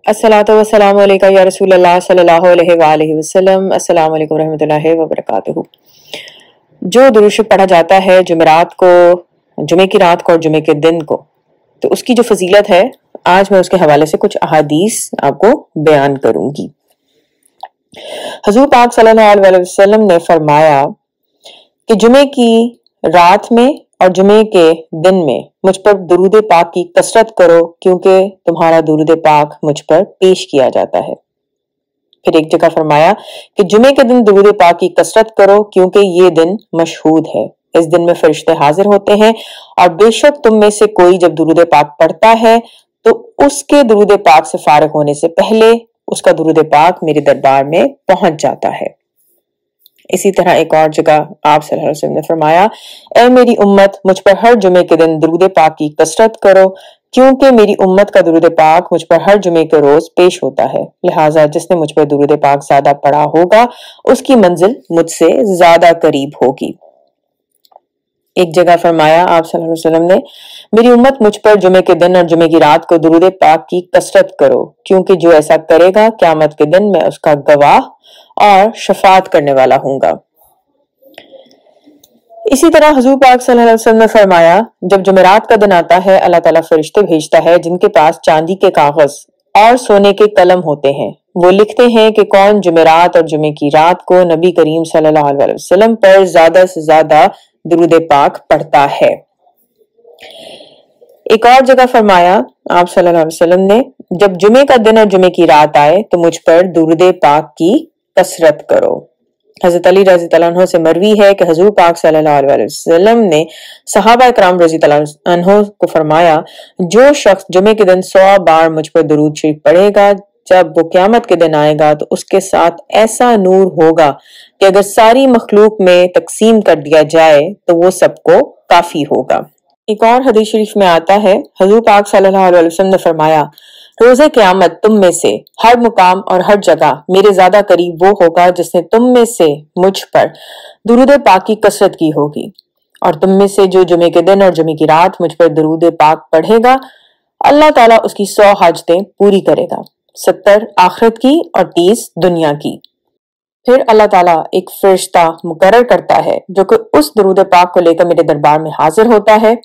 अस्सलातु वस्सलामु अलैका या रसूल अल्लाह सल्लल्लाहु अलैहि वसल्लम। अस्सलामु अलैकुम रहमतुल्लाहि व बरकातुहू। जो दुरूद शरीफ पढ़ा जाता है जुमेरात को, जुमे की रात को और जुमे के दिन को, तो उसकी जो फजीलत है आज मैं उसके हवाले से कुछ अहादीस आपको बयान करूंगी। हुजूर पाक सल्लल्लाहु अलैहि वसल्लम ने फरमाया कि जुमे की रात में और जुमे के दिन में मुझ पर दुरूद पाक की कसरत करो, क्योंकि तुम्हारा दुरूद पाक मुझ पर पेश किया जाता है। फिर एक जगह फरमाया कि जुमे के दिन दुरूद पाक की कसरत करो, क्योंकि ये दिन मशहूद है। इस दिन में फरिश्ते हाजिर होते हैं और बेशक तुम में से कोई जब दुरूद पाक पढ़ता है तो उसके दुरूद पाक से फारिग होने से पहले उसका दुरूद पाक मेरे दरबार में पहुंच जाता है। इसी तरह एक और जगह आप सल्लल्लाहु अलैहि वसल्लम ने फरमाया, ऐ मेरी उम्मत, मुझ पर हर जुमे के दिन दुरूद पाक की कसरत करो, क्योंकि मेरी उम्मत का दुरूद पाक मुझ पर हर जुमे के रोज पेश होता है। लिहाजा जिसने मुझ पर दुरूद पाक ज्यादा पढ़ा होगा उसकी मंजिल मुझसे ज्यादा करीब होगी। एक जगह फरमाया आप सल्लल्लाहु अलैहि वसल्लम ने, मेरी उम्मत मुझ पर जुमे के दिन और जुमे की रात को दुरूद पाक की कसरत करो, क्योंकि जो ऐसा करेगा क़यामत के दिन मैं उसका गवाह और शफाअत करने वाला हूंगा। इसी तरह हुजूर पाक सल्लल्लाहु अलैहि वसल्लम ने फरमाया, जब जुमेरात का दिन आता है अल्लाह ताला फरिश्ते भेजता है जिनके पास चांदी के कागज और सोने के कलम होते हैं। वो लिखते हैं कि कौन जुमेरात और जुमे की रात को नबी करीम सल्लल्लाहु अलैहि वसल्लम पर ज्यादा से ज्यादा दुरूद पाक पढ़ता है। एक और जगह फरमाया आप सल्लल्लाहु अलैहि वसल्लम ने, जब जुमे का दिन और जुमे की रात आए तो मुझ पर दुरूद पाक की कसरत करो। हजरत अली रज़ी अल्लाह अन्हु से मरवी है कि हुजूर पाक सल्लल्लाहु अलैहि वसल्लम ने सहाबा इकराम रज़ी अल्लाह अन्हु को फरमाया, जो शख्स जुमे के दिन 100 बार मुझ पर दुरूद शरीफ पढ़ेगा, जब वो क़यामत के दिन आएगा तो उसके साथ ऐसा नूर होगा कि अगर सारी मखलूक में तकसीम कर दिया जाए तो वो सबको काफी होगा। एक और हदीस शरीफ में आता है, हुजूर पाक सल्लल्लाहु अलैहि वसल्लम ने फरमाया, रोज़े क़यामत तुम में से हर मुकाम और हर जगह मेरे ज्यादा करीब वो होगा जिसने तुम में से मुझ पर दुरूद पाक की कसरत की होगी, और तुम में से जो जुमे के दिन और जुमे की रात मुझ पर दुरूद पाक पढ़ेगा अल्लाह ताला उसकी 100 हाजतें पूरी करेगा, 70 आखिरत की और 30 दुनिया की। फिर अल्लाह ताला एक फरिश्ता मुकर्रर करता है जो कि उस दुरूद पाक को लेकर मेरे दरबार में हाजिर होता है,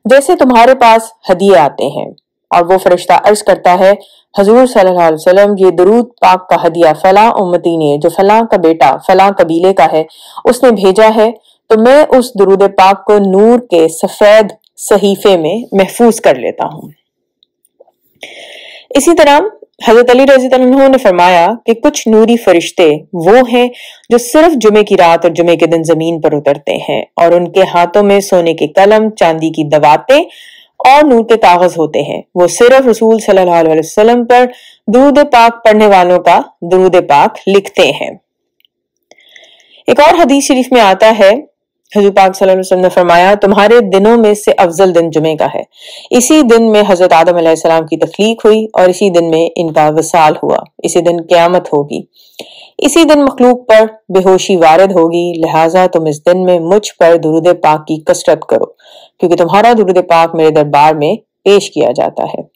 जैसे तुम्हारे पास हदिये आते हैं। और वो फरिश्ता अर्ज करता है, हुजूर सल्लल्लाहु अलैहि वसल्लम, ये दुरूद पाक का हदिया फला उम्मती ने, जो फला का बेटा फला कबीले का है, उसने भेजा है, तो मैं उस दुरूद पाक को नूर के सफेद सहीफे में महफूज कर लेता हूँ। इसी तरह हजरत अली रज़ी अल्लाह अन्हु ने फरमाया कि कुछ नूरी फरिश्ते वो हैं जो सिर्फ जुमे की रात और जुमे के दिन जमीन पर उतरते हैं, और उनके हाथों में सोने के कलम, चांदी की दवातें और नूर के कागज होते हैं। वो सिर्फ रसूल सल्लल्लाहु अलैहि वसल्लम पर दुरूद पाक पढ़ने वालों का दुरूद पाक लिखते हैं। एक और हदीस शरीफ में आता है, हुजूर पाक सल्लल्लाहु अलैहि वसल्लम ने फरमाया, तुम्हारे दिनों में से अफजल दिन जुमे का है। इसी दिन में हजरत आदम अलैहिस्सलाम की तख्लीक हुई और इसी दिन में इनका वसाल हुआ। इसी दिन क़यामत होगी, इसी दिन मखलूक पर बेहोशी वारिद होगी। लिहाजा तुम इस दिन में मुझ पर दुरूद पाक की कसरत करो, क्योंकि तुम्हारा दुरूद पाक मेरे दरबार में पेश किया जाता है।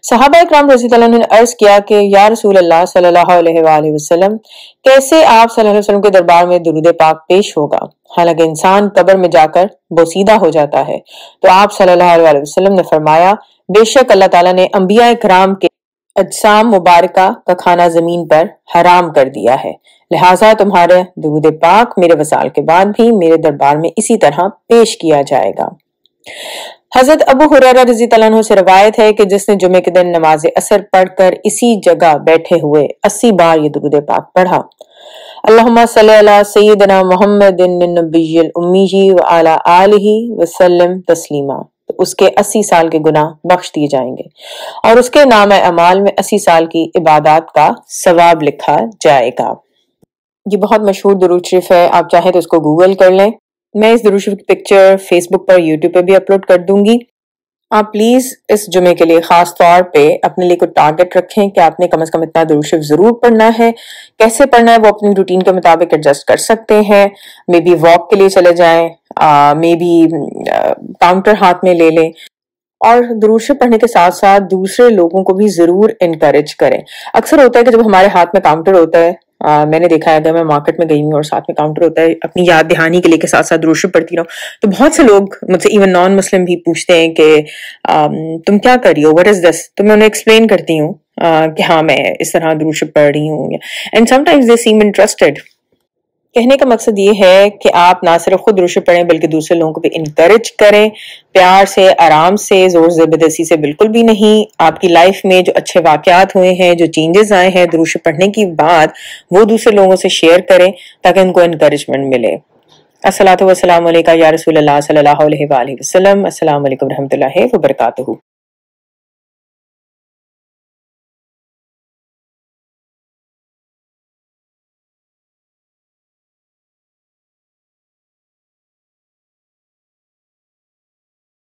सहाबा इकराम रज़ी अल्लाह अन्हुम ने अर्ज किया कि या रसूल अल्लाह सल्लल्लाहु अलैहि वसल्लम, कैसे आप सल्लल्लाहु अलैहि वसल्लम के दरबार में दुरूद पाक पेश होगा, हालांकि इंसान कब्र में जाकर बोसीदा हो जाता है। तो आप सल्लल्लाहु अलैहि वसल्लम ने फरमाया, बेशक अल्लाह ताला ने अंबिया इकराम के अजसाम मुबारका का खाना जमीन पर हराम कर दिया है, लिहाजा तुम्हारे दुरूद पाक मेरे वसाल के बाद भी मेरे दरबार में इसी तरह पेश किया जाएगा। हजरत अबू हुरैरा रज़ी अल्लाह अन्हु से रवायत है कि जिसने जुमे के दिन नमाज असर पढ़कर इसी जगह बैठे हुए 80 बार ये दुरूद पाक पढ़ा, अल्लाहुम्मा सल्ली अला सय्यिदना मुहम्मदिन नबिय्यिल उम्मी व अला आलिहि व सल्लम तस्लीमा, तो उसके 80 साल के गुनाह बख्श दिए जाएंगे और उसके नाम अमाल में 80 साल की इबादत का सवाब लिखा जाएगा। ये बहुत मशहूर दुरूद शरीफ है, आप चाहें तो इसको गूगल कर लें। मैं इस दुरूद शरीफ की पिक्चर फेसबुक पर, यूट्यूब पर भी अपलोड कर दूंगी। आप प्लीज इस जुमे के लिए खास तौर पे अपने लिए कोई टारगेट रखें कि आपने कम से कम इतना दुरूद शरीफ जरूर पढ़ना है। कैसे पढ़ना है वो अपनी रूटीन के मुताबिक एडजस्ट कर सकते हैं। मे बी वॉक के लिए चले जाएं, मे बी काउंटर हाथ में ले लें, اور درود شریف پڑھنے کے ساتھ ساتھ دوسرے لوگوں کو بھی ضرور انکریج کریں. اکثر ہوتا ہے کہ جب ہمارے ہاتھ میں کاؤنٹر ہوتا ہے، میں نے دیکھا ہے اگر میں مارکیٹ میں گئی ہوں اور ساتھ میں کاؤنٹر ہوتا ہے، اپنی یاد دہانی کے لیے کے ساتھ ساتھ درود شریف پڑھتی رہوں، تو بہت سے لوگ مجھ سے ایون نان مسلم بھی پوچھتے ہیں کہ تم کیا کر رہی ہو، وٹ از دس؟ تو میں انہیں ایکسپلین کرتی ہوں کہ ہاں میں اس طرح درود شریف پڑھ رہی ہوں. And some times they same interested. کہنے کا مقصد یہ ہے کہ آپ نہ صرف خود درود شریف پڑھیں بلکہ دوسرے لوگوں کو بھی انکریج کریں، پیار سے، آرام سے، زور زبردستی سے بالکل بھی نہیں. آپ کی لائف میں جو اچھے واقعات ہوئے ہیں، جو چینجز آئے ہیں درود شریف پڑھنے کی بعد، وہ دوسرے لوگوں سے شیئر کریں تاکہ ان کو انکریجمنٹ ملے. الصلاۃ والسلام علیکہ یا رسول اللہ صلی اللہ علیہ وآلہ وسلم. السلام علیکم ورحمۃ اللہ وبرکاتہ.